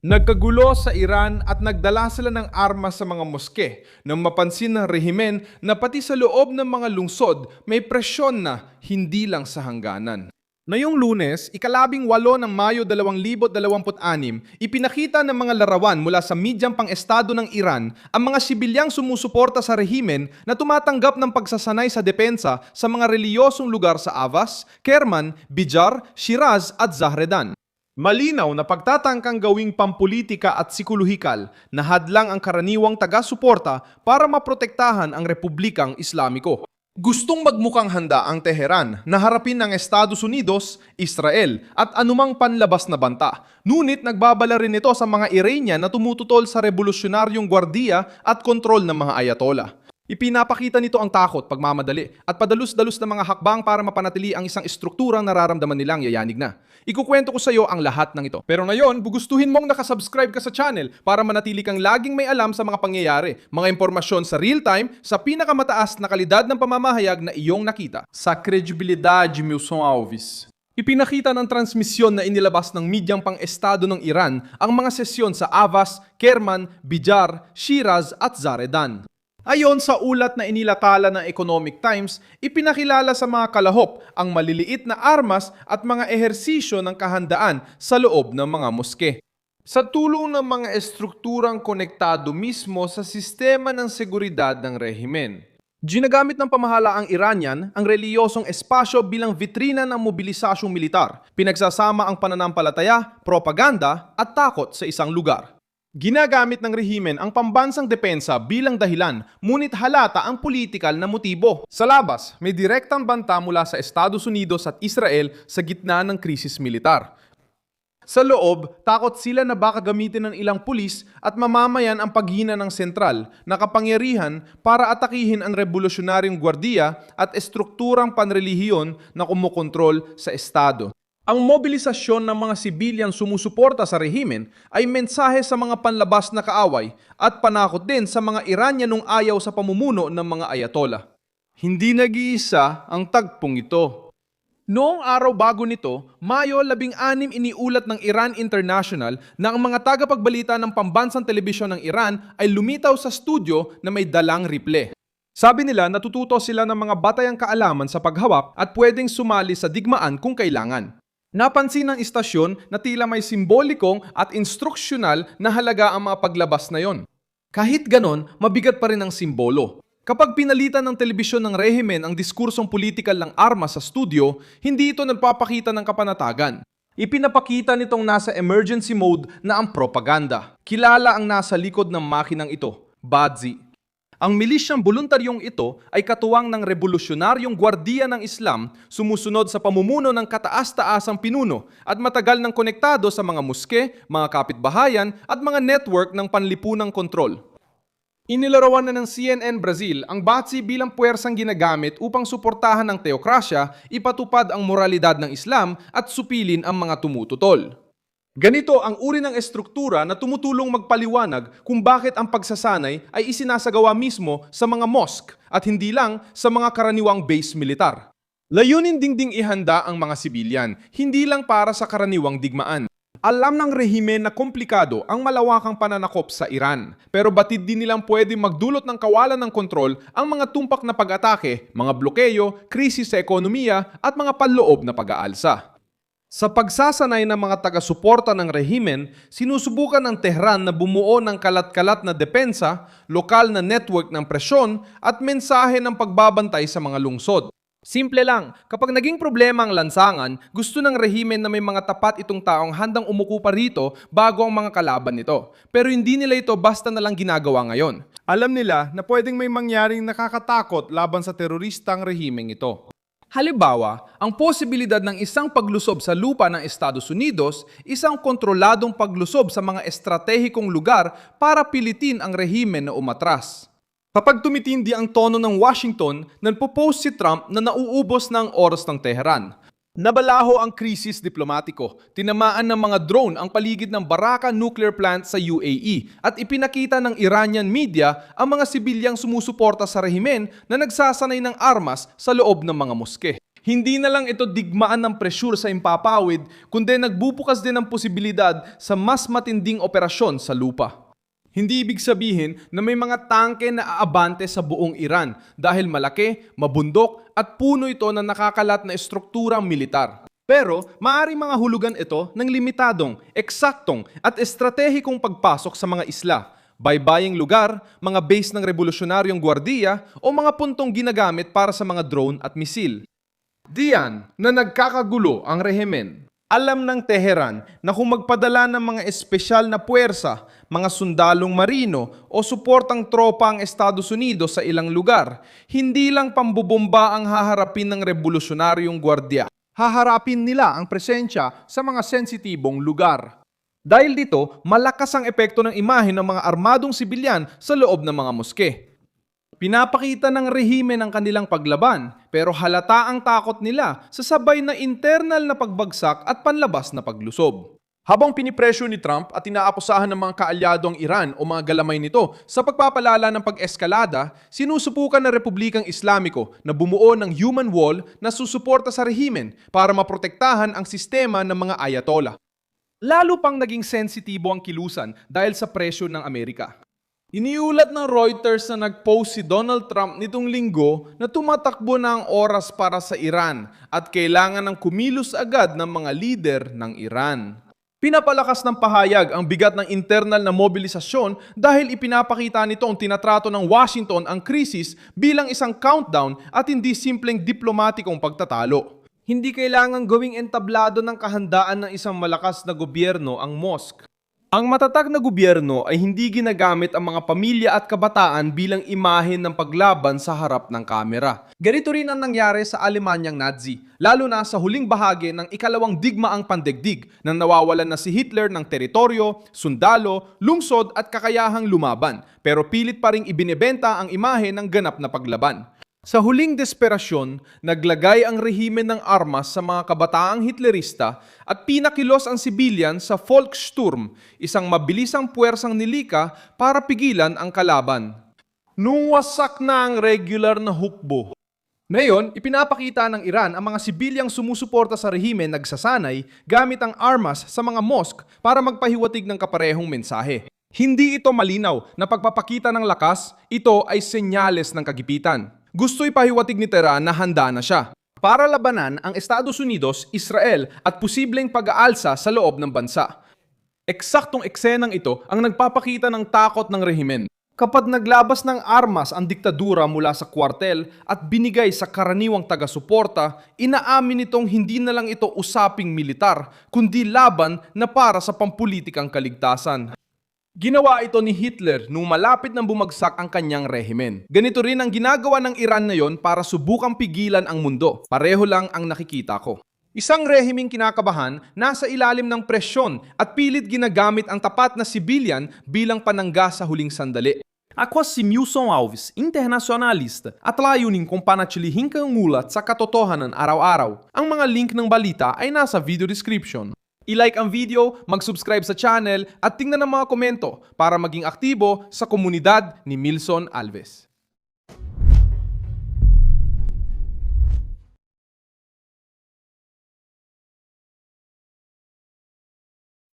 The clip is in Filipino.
Nagkagulo sa Iran at nagdala sila ng armas sa mga moske nang mapansin ng rehimen na pati sa loob ng mga lungsod may presyon na hindi lang sa hangganan. Ngayong Lunes, ika-18 ng Mayo 2026, ipinakita ng mga larawan mula sa medyang pang-estado ng Iran ang mga sibilyang sumusuporta sa rehimen na tumatanggap ng pagsasanay sa depensa sa mga reliyosong lugar sa Avas, Kerman, Bijar, Shiraz at Zahredan. Malinaw na pagtatangkang gawing pampolitika at psikolohikal na hadlang ang karaniwang taga-suporta para maprotektahan ang Republikang Islamiko. Gustong magmukhang handa ang Teheran na harapin ng Estados Unidos, Israel at anumang panlabas na banta. Ngunit nagbabala rin ito sa mga Iranian na tumututol sa revolusyonaryong gwardiya at kontrol ng mga ayatollah. Ipinapakita nito ang takot, pagmamadali at padalus-dalus na mga hakbang para mapanatili ang isang estrukturang nararamdaman nilang yayanig na. Ikukwento ko sa iyo ang lahat ng ito. Pero ngayon, gugustuhin mong nakasubscribe ka sa channel para manatili kang laging may alam sa mga pangyayari, mga impormasyon sa real time, sa pinakamataas na kalidad ng pamamahayag na iyong nakita. Sa kredibilidad, Milson Alves. Ipinakita ng transmisyon na inilabas ng medyang pang-estado ng Iran ang mga sesyon sa Avas, Kerman, Bijar, Shiraz at Zahredan. Ayon sa ulat na inilathala ng Economic Times, ipinakilala sa mga kalahok ang maliliit na armas at mga ehersisyo ng kahandaan sa loob ng mga moske. Sa tulong ng mga estrukturang konektado mismo sa sistema ng seguridad ng rehimen. Ginagamit ng pamahalaang Iranian ang reliyosong espasyo bilang vitrina ng mobilisasyong militar, pinagsasama ang pananampalataya, propaganda at takot sa isang lugar. Ginagamit ng rehimen ang pambansang depensa bilang dahilan, ngunit halata ang politikal na motibo. Sa labas, may direktang banta mula sa Estados Unidos at Israel sa gitna ng krisis militar. Sa loob, takot sila na baka gamitin ng ilang pulis at mamamayan ang paghina ng sentral na kapangyarihan para atakihin ang revolusyonaryong gwardiya at estrukturang panrelihiyon na kumukontrol sa Estado. Ang mobilisasyon ng mga sibilyang sumusuporta sa rehimen ay mensahe sa mga panlabas na kaaway at panakot din sa mga Iranianong ayaw sa pamumuno ng mga ayatollah. Hindi nag-iisa ang tagpong ito. Noong araw bago nito, Mayo 16 iniulat ng Iran International na ang mga tagapagbalita ng pambansang telebisyon ng Iran ay lumitaw sa studio na may dalang riple. Sabi nila natututo sila ng mga batayang kaalaman sa paghawak at pwedeng sumali sa digmaan kung kailangan. Napansin ng istasyon na tila may simbolikong at instruksyonal na halaga ang mga paglabas na yon. Kahit ganon, mabigat pa rin ang simbolo. Kapag pinalitan ng telebisyon ng rehimen ang diskursong politikal ng armas sa studio, hindi ito nagpapakita ng kapanatagan. Ipinapakita nitong nasa emergency mode na ang propaganda. Kilala ang nasa likod ng makinang ito, Badzi. Ang milisyang voluntaryong ito ay katuwang ng revolusyonaryong gwardiya ng Islam, sumusunod sa pamumuno ng kataas-taasang pinuno at matagal nang konektado sa mga moske, mga kapitbahayan at mga network ng panlipunang kontrol. Inilarawan na ng CNN Brazil ang Batsi bilang puwersang ginagamit upang suportahan ng teokrasya, ipatupad ang moralidad ng Islam at supilin ang mga tumututol. Ganito ang uri ng estruktura na tumutulong magpaliwanag kung bakit ang pagsasanay ay isinasagawa mismo sa mga mosque at hindi lang sa mga karaniwang base militar. Layunin ding ihanda ang mga sibilyan, hindi lang para sa karaniwang digmaan. Alam ng rehimen na komplikado ang malawakang pananakop sa Iran, pero batid din nilang pwede magdulot ng kawalan ng kontrol ang mga tumpak na pag-atake, mga blokeyo, krisis sa ekonomiya at mga panloob na pag-aalsa. Sa pagsasanay ng mga taga-suporta ng rehimen, sinusubukan ng Tehran na bumuo ng kalat-kalat na depensa, lokal na network ng presyon at mensahe ng pagbabantay sa mga lungsod. Simple lang, kapag naging problema ang lansangan, gusto ng rehimen na may mga tapat itong taong handang umuko pa rito bago ang mga kalaban nito. Pero hindi nila ito basta na lang ginagawa ngayon. Alam nila na pwedeng may mangyaring nakakatakot laban sa teroristang rehimeng ito. Halimbawa, ang posibilidad ng isang paglusob sa lupa ng Estados Unidos, isang kontroladong paglusob sa mga estratehikong lugar para pilitin ang rehimen na umatras. Kapag tumitindi ang tono ng Washington, nagpo-post si Trump na nauubos na ang oras ng Tehran. Nabalaho ang krisis diplomatiko. Tinamaan ng mga drone ang paligid ng Baraka Nuclear Plant sa UAE at ipinakita ng Iranian media ang mga sibilyang sumusuporta sa rehimen na nagsasanay ng armas sa loob ng mga moske. Hindi na lang ito digmaan ng presyur sa impapawid, kundi nagbubukas din ng posibilidad sa mas matinding operasyon sa lupa. Hindi ibig sabihin na may mga tangke na aabante sa buong Iran dahil malaki, mabundok at puno ito na nakakalat na estrukturang militar. Pero maaari mga hulugan ito ng limitadong, eksaktong at estratehikong pagpasok sa mga isla, baybaying lugar, mga base ng revolusyonaryong gwardiya o mga puntong ginagamit para sa mga drone at misil. Diyan na nagkakagulo ang rehimen. Alam ng Teheran na kung magpadala ng mga espesyal na puwersa, mga sundalong marino o suportang tropa ang Estados Unidos sa ilang lugar, hindi lang pambubomba ang haharapin ng revolusyonaryong gwardiya. Haharapin nila ang presensya sa mga sensitibong lugar. Dahil dito, malakas ang epekto ng imahe ng mga armadong sibilyan sa loob ng mga moske. Pinapakita ng rehimen ang kanilang paglaban, pero halata ang takot nila sa sabay na internal na pagbagsak at panlabas na paglusob. Habang pinipresyo ni Trump at inaakusahan ng mga kaalyado ang Iran o mga galamay nito sa pagpapalala ng pag-eskalada, sinusubukan ng Republikang Islamiko na bumuo ng human wall na susuporta sa rehimen para maprotektahan ang sistema ng mga ayatollah. Lalo pang naging sensitibo ang kilusan dahil sa presyo ng Amerika. Iniulat ng Reuters na nag-post si Donald Trump nitong linggo na tumatakbo na ang oras para sa Iran at kailangan ng kumilos agad ng mga lider ng Iran. Pinapalakas ng pahayag ang bigat ng internal na mobilisasyon dahil ipinapakita nito ang tinatrato ng Washington ang krisis bilang isang countdown at hindi simpleng diplomatikong pagtatalo. Hindi kailangang gawing entablado ng kahandaan ng isang malakas na gobyerno ang mosque. Ang matatag na gobyerno ay hindi ginagamit ang mga pamilya at kabataan bilang imahe ng paglaban sa harap ng kamera. Ganito rin ang nangyari sa Alemanyang Nazi, lalo na sa huling bahagi ng ikalawang digmaang pandaigdig nang nawawalan na si Hitler ng teritoryo, sundalo, lungsod at kakayahang lumaban, pero pilit pa ring ibinebenta ang imahe ng ganap na paglaban. Sa huling desperasyon, naglagay ang rehimen ng armas sa mga kabataang Hitlerista at pinakilos ang sibilyan sa Volkssturm, isang mabilisang puwersang nilika para pigilan ang kalaban. Nung wasak na ang regular na hukbo. Ngayon, ipinapakita ng Iran ang mga sibilyang sumusuporta sa rehimen nagsasanay gamit ang armas sa mga mosque para magpahiwatig ng kaparehong mensahe. Hindi ito malinaw na pagpapakita ng lakas, ito ay senyales ng kagipitan. Gusto ipahiwatig ni Tehran na handa na siya para labanan ang Estados Unidos, Israel at posibleng pag-aalsa sa loob ng bansa. Eksaktong eksenang ito ang nagpapakita ng takot ng rehimen. Kapag naglabas ng armas ang diktadura mula sa kwartel at binigay sa karaniwang taga-suporta, inaamin nitong hindi na lang ito usaping militar, kundi laban na para sa pampulitikang kaligtasan. Ginawa ito ni Hitler nung malapit nang bumagsak ang kanyang rehimen. Ganito rin ang ginagawa ng Iran ngayon para subukang pigilan ang mundo. Pareho lang ang nakikita ko. Isang rehimeng kinakabahan, nasa ilalim ng presyon at pilit ginagamit ang tapat na sibilyan bilang panangga sa huling sandali. Ako si Milson Alves, internacionalista, at layunin kong panatilihin kang ulat sa katotohanan araw-araw. Ang mga link ng balita ay nasa video description. I-like ang video, mag-subscribe sa channel at tingnan ang mga komento para maging aktibo sa komunidad ni Milson Alves.